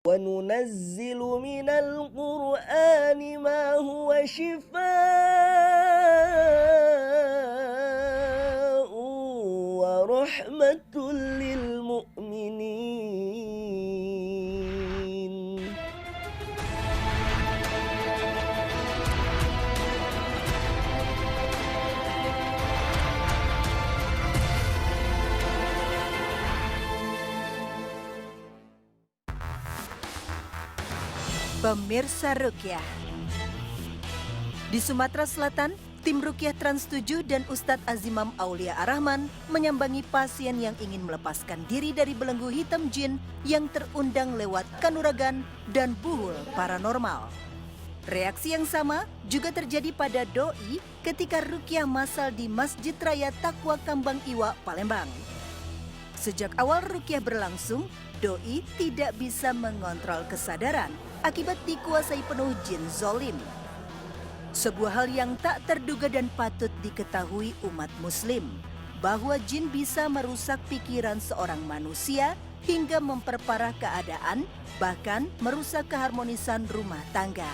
وننزل من القرآن ما هو شفاء ورحمة للمؤمنين. Pemirsa Ruqyah. Di Sumatera Selatan, tim Ruqyah Trans 7 dan Ustadz Azimam Aulia Ar-Rahman menyambangi pasien yang ingin melepaskan diri dari belenggu hitam jin yang terundang lewat kanuragan dan buhul paranormal. Reaksi yang sama juga terjadi pada doi ketika Ruqyah massal di Masjid Raya Taqwa Kambang Iwa, Palembang. Sejak awal Ruqyah berlangsung, doi tidak bisa mengontrol kesadaran akibat dikuasai penuh jin zolim. Sebuah hal yang tak terduga dan patut diketahui umat muslim, bahwa jin bisa merusak pikiran seorang manusia hingga memperparah keadaan, bahkan merusak keharmonisan rumah tangga.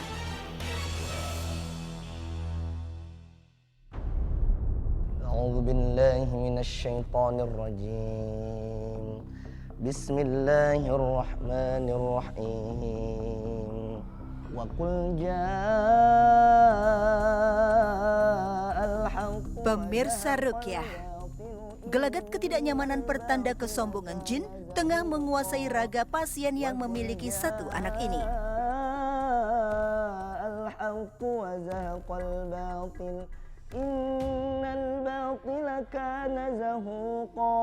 أعوذ بالله من الشيطان الرجيم بسم الله الرحمن الرحيم وقل جاء الحق. Pemirsa Ruqyah, gelagat ketidaknyamanan pertanda kesombongan jin tengah menguasai raga pasien yang memiliki satu anak ini. الحق وزهق الباطل إن الباطل كان زهوقا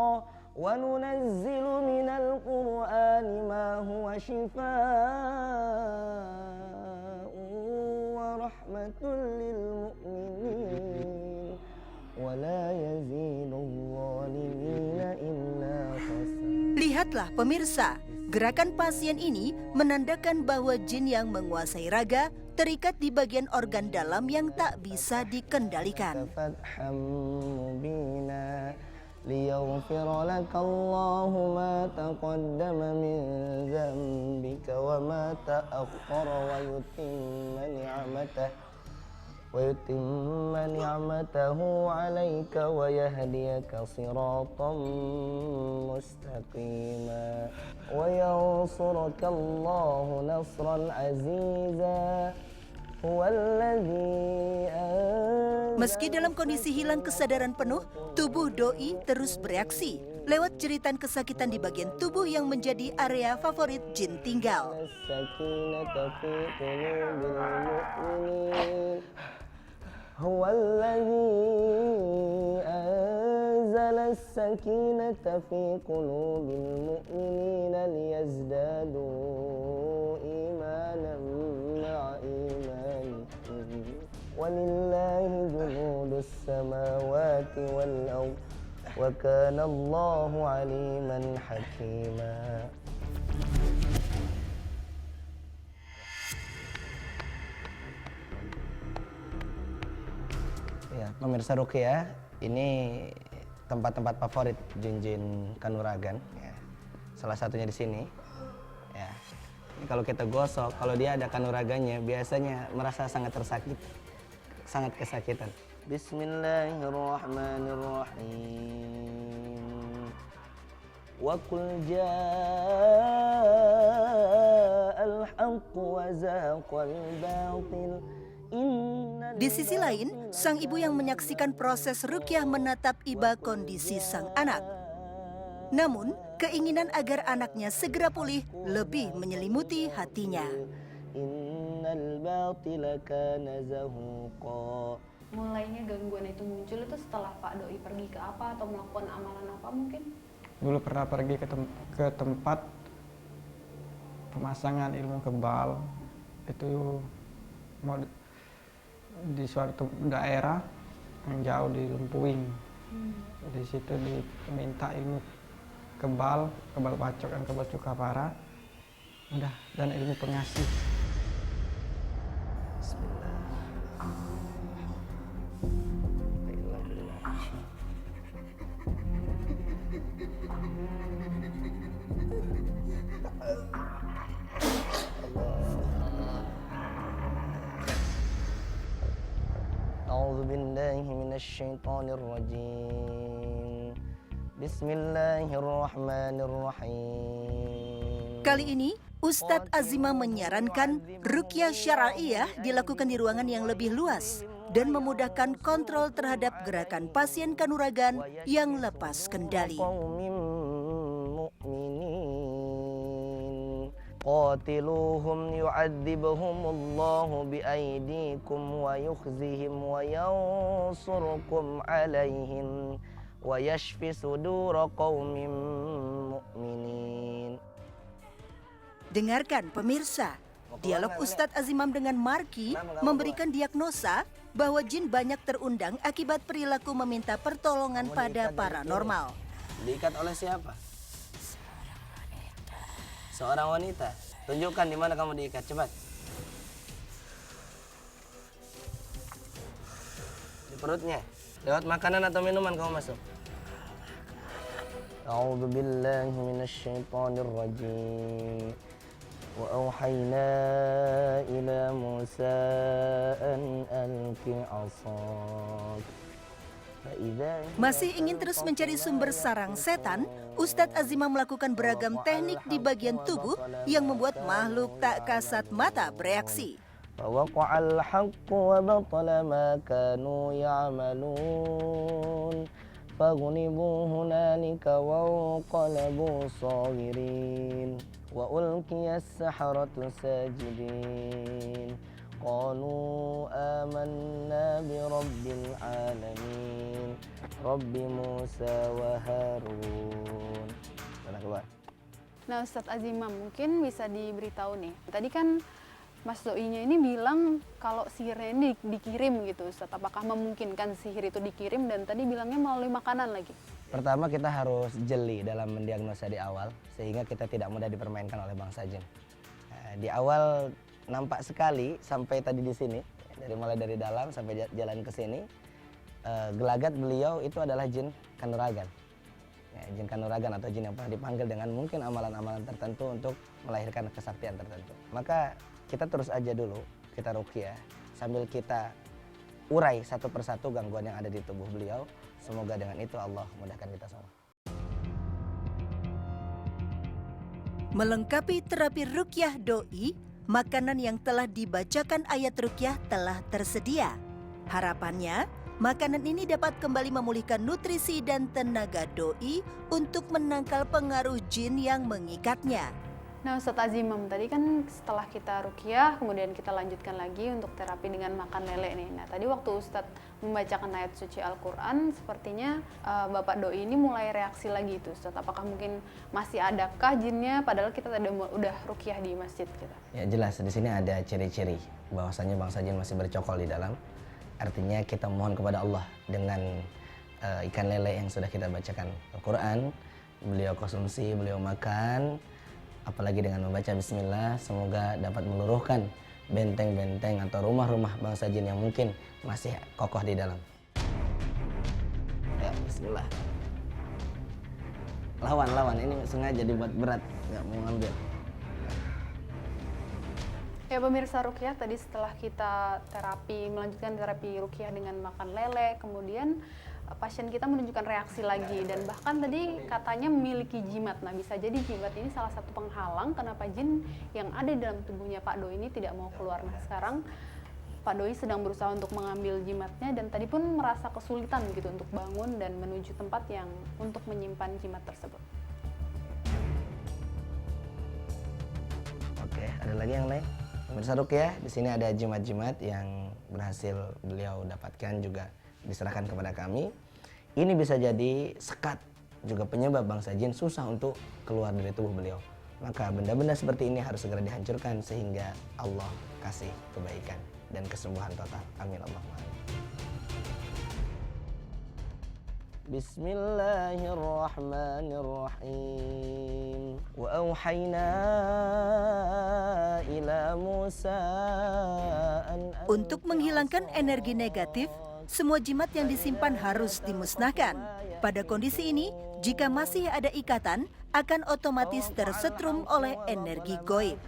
وننزل من القرآن ما هو شفاء ورحمة للمؤمنين ولا يزيد الظالمين إلا خسارا. Lihatlah pemirsa, gerakan pasien ini menandakan bahwa jin yang menguasai raga terikat di bagian organ dalam yang tak bisa dikendalikan. فتحا مبينا ليغفر لك الله ما تقدم من ذنبك وما تأخر ويتم نعمته عليك ويهديك صراطا مستقيما وينصرك الله نصرا عزيزا هو الذي Meski dalam kondisi hilang kesadaran penuh, tubuh doi terus bereaksi lewat jeritan kesakitan di bagian tubuh yang menjadi area favorit jin tinggal. هو الذي أنزل السكينة في قلوب المؤمنين ليزدادوا إيمانا مع إيمانهم ولله جنود السماوات والأرض وكان الله عليما حكيما. Ya, pemirsa Ruqyah, ini tempat-tempat favorit jin-jin kanuragan. Ya. Salah satunya di sini. Ya. Ini kalau kita gosok, kalau dia ada kanuraganya, biasanya merasa sangat kesakitan. Bismillahirrahmanirrahim. Wa qul ja'al haqq wa zaqal batil. Di sisi lain, sang ibu yang menyaksikan proses Ruqyah menatap iba kondisi sang anak. Namun, keinginan agar anaknya segera pulih lebih menyelimuti hatinya. Mulainya gangguan itu muncul itu setelah Pak Doi pergi ke apa atau melakukan amalan apa mungkin? Dulu pernah pergi ke tempat pemasangan ilmu kebal, itu mau di suatu daerah yang jauh di Lempuing. Di situ diminta ilmu kebal bacok dan kebal cukapara, udah, dan ilmu pengasih. Bismillah. minasyaitonir rajim. Bismillahirrahmanirrahim. Kali ini, Ustadz Azimam menyarankan ruqyah syar'iyah dilakukan di ruangan yang lebih luas dan memudahkan kontrol terhadap gerakan pasien kanuragan yang lepas kendali. Qatiluhum yu'adzibhumullahu biaydikum wa yukhzihim wa yansurkum alaihim wa yashfi sudura qaumin mu'minin. Dengarkan pemirsa, dialog Ustadz Azimam dengan Marki memberikan diagnosa bahwa jin banyak terundang akibat perilaku meminta pertolongan pada paranormal. Diikat oleh siapa? Seorang wanita. Tunjukkan di mana kamu diikat, cepat. Di perutnya. Lewat makanan atau minuman kamu masuk. A'udzu billahi minasyaitonir rajim. Wa auhayna ila Musa an alqi 'asak. Masih ingin terus mencari sumber sarang setan, Ustadz Azimam melakukan beragam teknik di bagian tubuh yang membuat makhluk tak kasat mata bereaksi. Fawaqa'al haqqu wa batala ma kanu ya'malun. Faghlibu hunalika wa qalabu sagirin. Wa ulqiyas saharatu sajidin. Qalu amanna bi rabbil alamin Rabbi Musa wa Harun. Nah, Ustadz Azimam mungkin bisa diberitahu nih. Tadi kan Mas Doinya ini bilang kalau sihirnya ini dikirim gitu, Ustadz. Apakah memungkinkan sihir itu dikirim, dan tadi bilangnya melalui makanan lagi? Pertama kita harus jeli dalam mendiagnosa di awal sehingga kita tidak mudah dipermainkan oleh bangsa jin. Di awal nampak sekali sampai tadi di sini, mulai dari dalam sampai jalan ke sini, gelagat beliau itu adalah jin kanuragan. Ya, jin kanuragan atau jin yang pernah dipanggil dengan mungkin amalan-amalan tertentu untuk melahirkan kesaktian tertentu. Maka kita terus aja dulu, kita ruqyah sambil kita urai satu persatu gangguan yang ada di tubuh beliau. Semoga dengan itu Allah mudahkan kita semua. Melengkapi terapi ruqyah doi, makanan yang telah dibacakan ayat ruqyah telah tersedia. Harapannya, makanan ini dapat kembali memulihkan nutrisi dan tenaga doi untuk menangkal pengaruh jin yang mengikatnya. Nah, Ustadz Azimam, tadi kan setelah kita ruqyah, kemudian kita lanjutkan lagi untuk terapi dengan makan lele nih. Nah, tadi waktu Ustadz membacakan ayat suci Al-Quran, sepertinya Bapak Doi ini mulai reaksi lagi itu, Ustadz. Apakah mungkin masih adakah jinnya, padahal kita tadi udah ruqyah di masjid kita? Ya jelas, di sini ada ciri-ciri bahwasanya bangsa jin masih bercokol di dalam. Artinya kita mohon kepada Allah dengan ikan lele yang sudah kita bacakan Al-Quran, beliau konsumsi, beliau makan. Apalagi dengan membaca bismillah, semoga dapat meluruhkan benteng-benteng atau rumah-rumah bangsa jin yang mungkin masih kokoh di dalam. Ya, bismillah. Lawan, ini sengaja dibuat berat, nggak mau ngambil. Ya pemirsa ruqyah, tadi setelah kita melanjutkan terapi ruqyah dengan makan lele, kemudian pasien kita menunjukkan reaksi lagi, dan bahkan tadi katanya memiliki jimat. Nah, bisa jadi jimat ini salah satu penghalang kenapa jin yang ada di dalam tubuhnya Pak Doi ini tidak mau keluar. Nah, sekarang Pak Doi sedang berusaha untuk mengambil jimatnya, dan tadi pun merasa kesulitan begitu untuk bangun dan menuju tempat yang untuk menyimpan jimat tersebut. Oke, ada lagi yang lain? Pemirsa ruqyah, di sini ada jimat-jimat yang berhasil beliau dapatkan juga diserahkan kepada kami. Ini bisa jadi sekat, juga penyebab bangsa jin susah untuk keluar dari tubuh beliau. Maka benda-benda seperti ini harus segera dihancurkan sehingga Allah kasih kebaikan dan kesembuhan total. Amin Allahumma amin. Bismillahirrahmanirrahim. Wa auhayna ila Musa an. Untuk menghilangkan energi negatif, semua jimat yang disimpan harus dimusnahkan. Pada kondisi ini, jika masih ada ikatan, akan otomatis tersetrum oleh energi goib.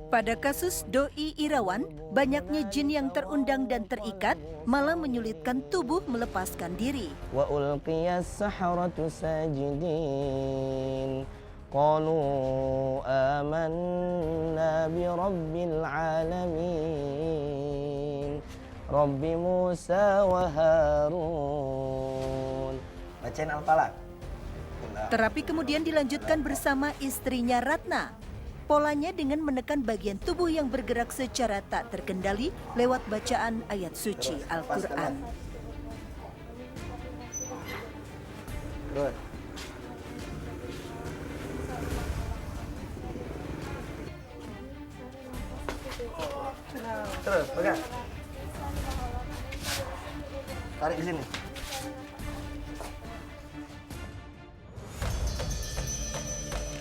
Pada kasus Doi Irawan, banyaknya jin yang terundang dan terikat malah menyulitkan tubuh melepaskan diri. Wa ulqiyas saharatu sajidin qalu amanna bi rabbil alamin Rabbi Musa wa Harun. Bacain Al-Falaq. Terapi kemudian dilanjutkan bersama istrinya Ratna. Polanya dengan menekan bagian tubuh yang bergerak secara tak terkendali lewat bacaan ayat suci Al-Quran. Good. Terus, pegang. Tarik ke sini.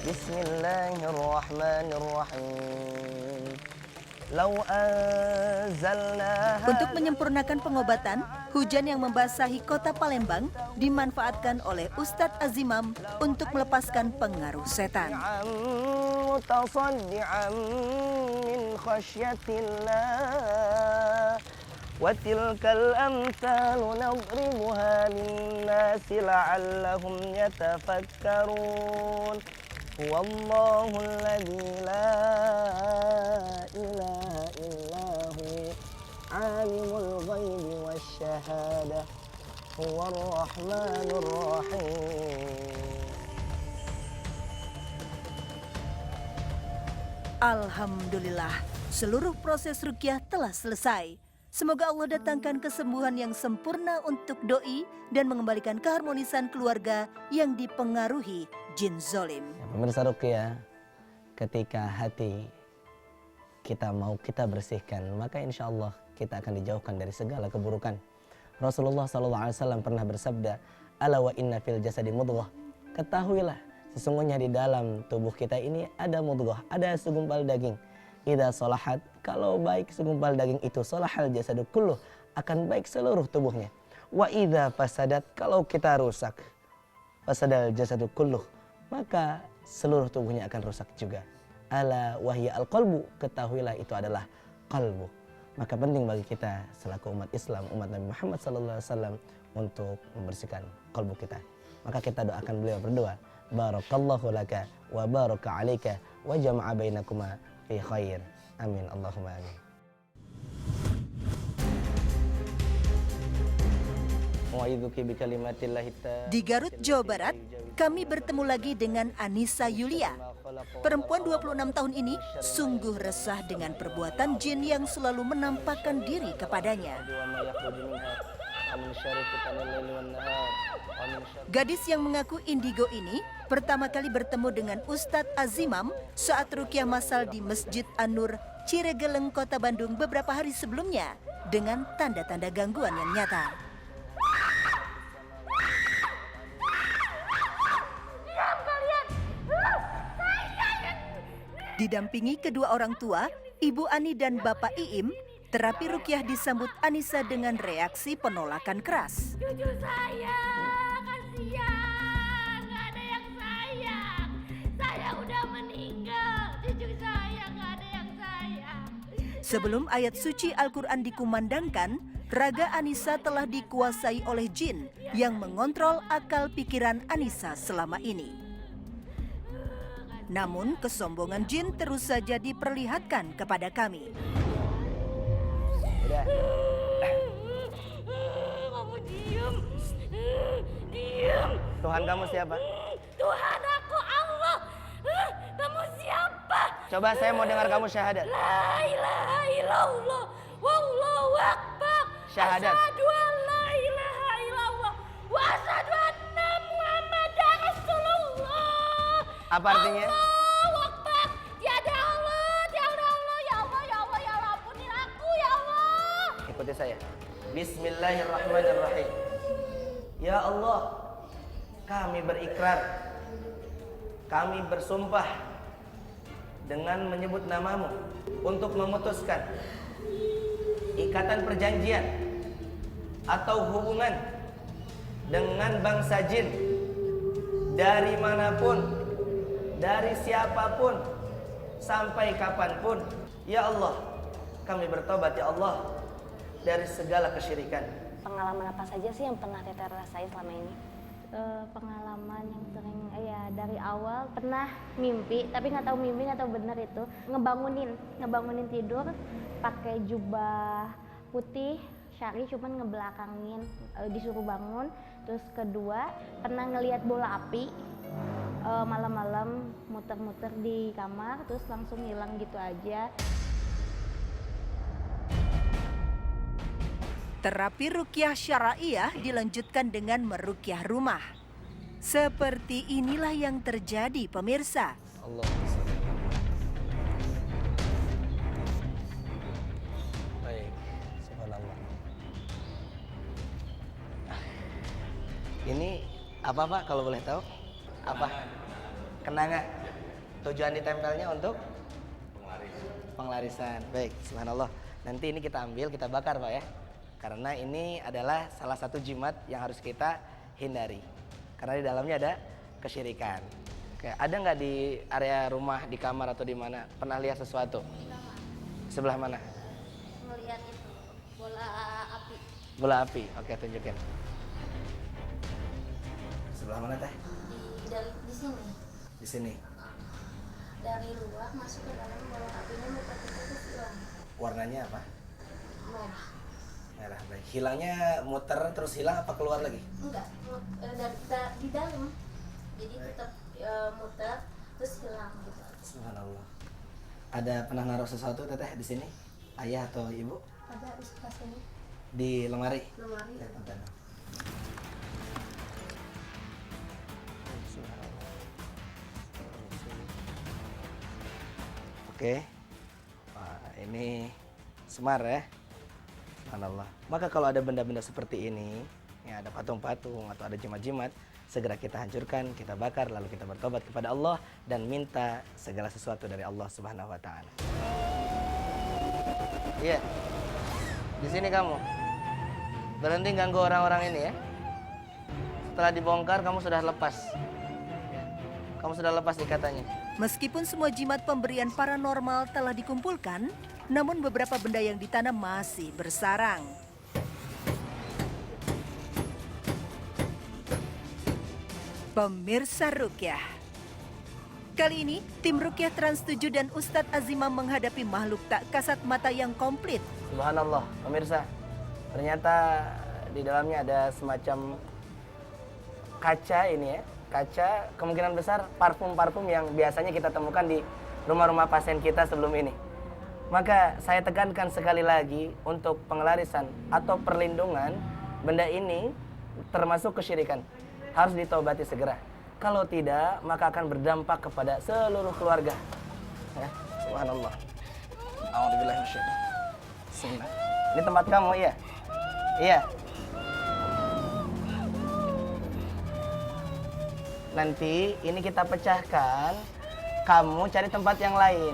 Bismillahirrahmanirrahim. Untuk menyempurnakan pengobatan, hujan yang membasahi kota Palembang dimanfaatkan oleh Ustadz Azimam untuk melepaskan pengaruh setan. Watilkal amthalu nadribuha linnasi la'allahum yatafakkarun. Huwallahu alladzi la ilaha illahu alimul ghaibi wasyahadah huwar rahmanur rahim. Alhamdulillah, seluruh proses ruqyah telah selesai. Semoga Allah datangkan kesembuhan yang sempurna untuk Doi dan mengembalikan keharmonisan keluarga yang dipengaruhi jin zolim. Ya, pemirsa ruqyah, ketika hati kita mau kita bersihkan, maka insya Allah kita akan dijauhkan dari segala keburukan. Rasulullah SAW pernah bersabda, "Ala wa inna fil jasadi mudghah." Ketahuilah, sesungguhnya di dalam tubuh kita ini ada mudghah, ada segumpal daging. Idza salahat, kalau baik segumpal daging itu, salahal jasadu kulluh, akan baik seluruh tubuhnya. Wa idza fasadat, kalau kita rusak, fasadal jasadu kulluh, maka seluruh tubuhnya akan rusak juga. Ala wahya al-qalbu, ketahuilah itu adalah qalbu. Maka penting bagi kita selaku umat Islam, umat Nabi Muhammad SAW untuk membersihkan qalbu kita. Maka kita doakan beliau berdoa, barakallahu laka wa baraka alaika wa jama'a bainakuma fi khair. Amin. Allahumma amin. Di Garut, Jawa Barat, kami bertemu lagi dengan Anissa Yulia. Perempuan 26 tahun ini sungguh resah dengan perbuatan jin yang selalu menampakkan diri kepadanya. Gadis yang mengaku indigo ini pertama kali bertemu dengan Ustadz Azimam saat ruqyah masal di Masjid An-Nur, Ciregeleng, Kota Bandung beberapa hari sebelumnya dengan tanda-tanda gangguan yang nyata. Didampingi kedua orang tua, Ibu Ani dan Bapak Iim, terapi ruqyah disambut Anissa dengan reaksi penolakan keras. Cucu saya, kasihan, nggak ada yang sayang. Saya udah meninggal, cucu saya nggak ada yang sayang. Sebelum ayat suci Al-Quran dikumandangkan, raga Anissa telah dikuasai oleh jin yang mengontrol akal pikiran Anissa selama ini. Namun kesombongan jin terus saja diperlihatkan kepada kami. Udah. Kamu diem, diem. Tuhan kamu siapa? Tuhan aku Allah. Kamu siapa? Coba saya mau dengar kamu syahadat. La ilaha illallah, wallahu akbar. Syahadat. Asyhadu an la ilaha illallah, wa asyhadu anna Muhammadar Rasulullah. Apa artinya? Allahu akbar. Tiada Allah, tiada Allah. Ya Allah, ya Allah, ya Allah, ampuni aku ya Allah. Ikuti saya. Bismillahirrahmanirrahim. Ya Allah, kami berikrar, kami bersumpah dengan menyebut namamu untuk memutuskan ikatan perjanjian atau hubungan dengan bangsa jin dari manapun, dari siapapun, sampai kapanpun. Ya Allah, kami bertobat ya Allah dari segala kesyirikan. Pengalaman apa saja sih yang pernah Teteh rasain selama ini? Pengalaman yang sering ya dari awal pernah mimpi, tapi nggak tahu mimpi nggak tahu benar itu, ngebangunin tidur pakai jubah putih syari, cuman ngebelakangin, disuruh bangun. Terus kedua pernah ngelihat bola api malam-malam muter-muter di kamar, terus langsung hilang gitu aja. Terapi ruqyah syara'iyah dilanjutkan dengan meruqyah rumah. Seperti inilah yang terjadi pemirsa. Allah. Baik, subhanallah. Ini apa Pak kalau boleh tahu? Apa? Kenanga. Tujuan ditempelnya untuk penglarisan. Baik, subhanallah. Nanti ini kita ambil, kita bakar Pak ya. Karena ini adalah salah satu jimat yang harus kita hindari. Karena di dalamnya ada kesyirikan. Oke, ada nggak di area rumah, di kamar atau di mana pernah lihat sesuatu? Sebelah mana? Ngelihat itu bola api. Bola api. Oke, tunjukin. Sebelah mana teh? Di sini. Di sini. Dari luar masuk ke dalam bola apinya, muka kita tuh hilang. Warnanya apa? Merah. Merah. Baik. Hilangnya muter terus hilang apa keluar lagi? Enggak, di dalam. Jadi tetap muter terus hilang gitu. Subhanallah. Ada pernah naruh sesuatu teteh di sini? Ayah atau ibu? Ada di sebelah sini. Di lemari? Lemari. Lihat, tonton. Oke. Wah, ini semar ya. Subhanallah. Maka kalau ada benda-benda seperti ini, ya ada patung-patung atau ada jimat-jimat, segera kita hancurkan, kita bakar, lalu kita bertobat kepada Allah dan minta segala sesuatu dari Allah Subhanahu wa taala. Iya. Di sini kamu. Berhenti ganggu orang-orang ini ya. Setelah dibongkar kamu sudah lepas. Ya. Kamu sudah lepas ikatannya. Meskipun semua jimat pemberian paranormal telah dikumpulkan, namun beberapa benda yang ditanam masih bersarang. Pemirsa Ruqyah. Kali ini, tim Ruqyah Trans 7 dan Ustadz Azimam menghadapi makhluk tak kasat mata yang komplit. Subhanallah, pemirsa. Ternyata di dalamnya ada semacam kaca ini ya. Kaca kemungkinan besar parfum-parfum yang biasanya kita temukan di rumah-rumah pasien kita sebelum ini. Maka saya tekankan sekali lagi untuk pengelarisan atau perlindungan benda ini termasuk kesyirikan. Harus ditobati segera. Kalau tidak, maka akan berdampak kepada seluruh keluarga. Ya, subhanallah. A'udzubillahi minasyaitonir rajim. Bismillah. Ini tempat kamu, iya? Iya. Nanti ini kita pecahkan, kamu cari tempat yang lain.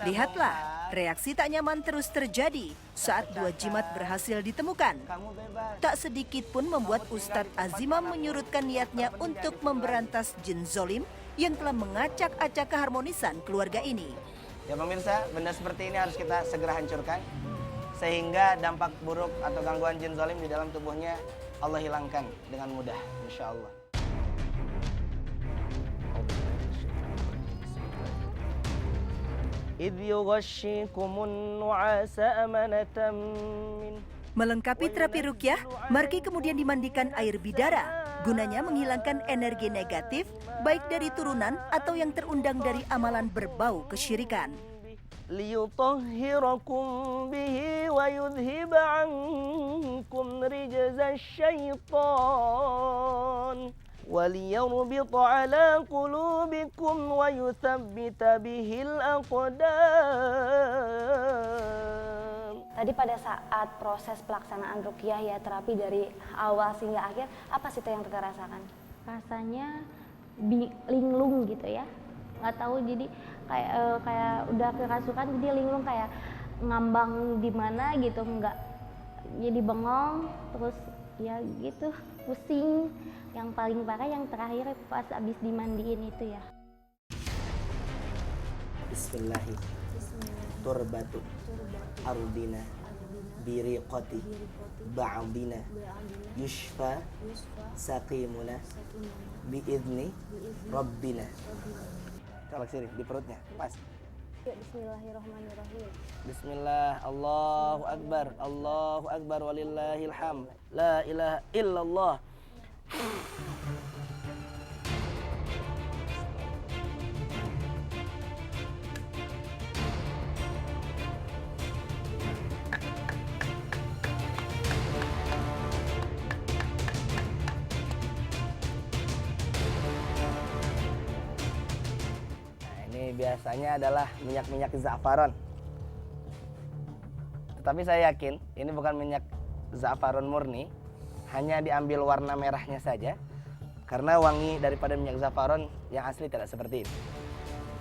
Lihatlah, reaksi tak nyaman terus terjadi saat dua jimat berhasil ditemukan. Kamu bebas. Tak sedikit pun membuat Ustadz Azimam menyurutkan niatnya untuk memberantas jin zolim yang telah mengacak-acak keharmonisan keluarga ini. Ya pemirsa, benda seperti ini harus kita segera hancurkan sehingga dampak buruk atau gangguan jin zalim di dalam tubuhnya Allah hilangkan dengan mudah, insya Allah. Melengkapi terapi ruqyah, Marki kemudian dimandikan air bidara, gunanya menghilangkan energi negatif, baik dari turunan atau yang terundang dari amalan berbau kesyirikan. ليطهركم به ويذهب عنكم رجز الشيطان وليربط على قلوبكم ويثبت به الأقدام. Tadi pada saat proses pelaksanaan ruqyah ya, terapi dari awal hingga akhir, apa sih yang Teteh rasakan? Rasanya linglung gitu ya, nggak tahu, jadi kayak udah kerasukan, jadi linglung, kayak ngambang di mana gitu, nggak jadi bengong, terus ya gitu pusing. Yang paling parah yang terakhir pas abis dimandiin itu ya. Bismillahi. Turbatu ardina biriqati ba'dina yushfa saqimuna biidni rabbina. Colok sini di perutnya, pas. Bismillahirrahmanirrahim. Bismillah, Allahu Akbar walillahil hamd. La ilaha illallah. Ini biasanya adalah minyak-minyak za'faron. Tetapi saya yakin ini bukan minyak za'faron murni, hanya diambil warna merahnya saja, karena wangi daripada minyak za'faron yang asli tidak seperti itu.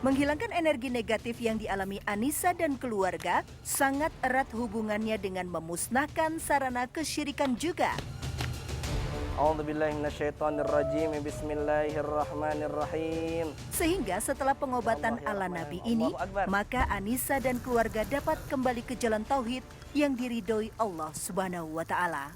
Menghilangkan energi negatif yang dialami Anissa dan keluarga sangat erat hubungannya dengan memusnahkan sarana kesyirikan juga. A'udzubillahi minasyaitonirrajim. Bismillahirrahmanirrahim. Sehingga setelah pengobatan ala Nabi ini, maka Anissa dan keluarga dapat kembali ke jalan tauhid yang diridhoi Allah Subhanahu wa taala.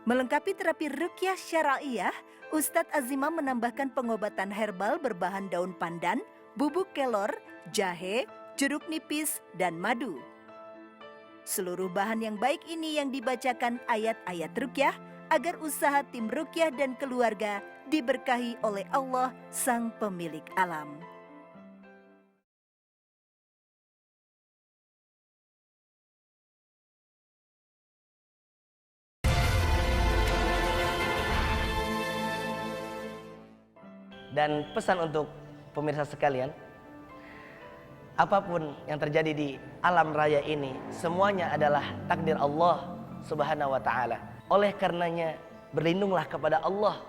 Melengkapi terapi ruqyah syara'iyah, Ustadz Azimam menambahkan pengobatan herbal berbahan daun pandan, bubuk kelor, jahe, jeruk nipis, dan madu. Seluruh bahan yang baik ini yang dibacakan ayat-ayat ruqyah agar usaha tim ruqyah dan keluarga diberkahi oleh Allah Sang Pemilik Alam. Dan pesan untuk pemirsa sekalian, apapun yang terjadi di alam raya ini, semuanya adalah takdir Allah Subhanahu wa taala. Oleh karenanya, berlindunglah kepada Allah.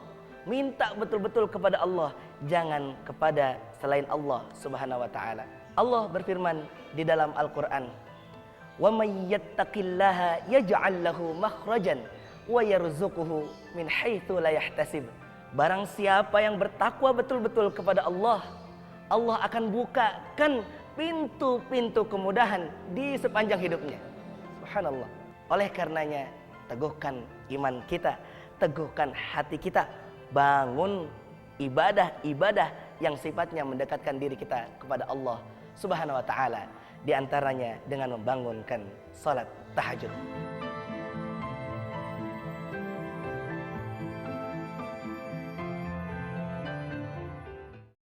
Minta betul-betul kepada Allah, jangan kepada selain Allah Subhanahu wa taala. Allah berfirman di dalam Al-Qur'an, "Wa may yattaqillaha yaj'al lahu makhrajan wa yarzuquhu min haitsu la yahtasib." Barang siapa yang bertakwa betul-betul kepada Allah, Allah akan bukakan pintu-pintu kemudahan di sepanjang hidupnya. Subhanallah. Oleh karenanya, teguhkan iman kita, teguhkan hati kita, bangun ibadah-ibadah yang sifatnya mendekatkan diri kita kepada Allah Subhanahu wa taala, di antaranya dengan membangunkan salat tahajud.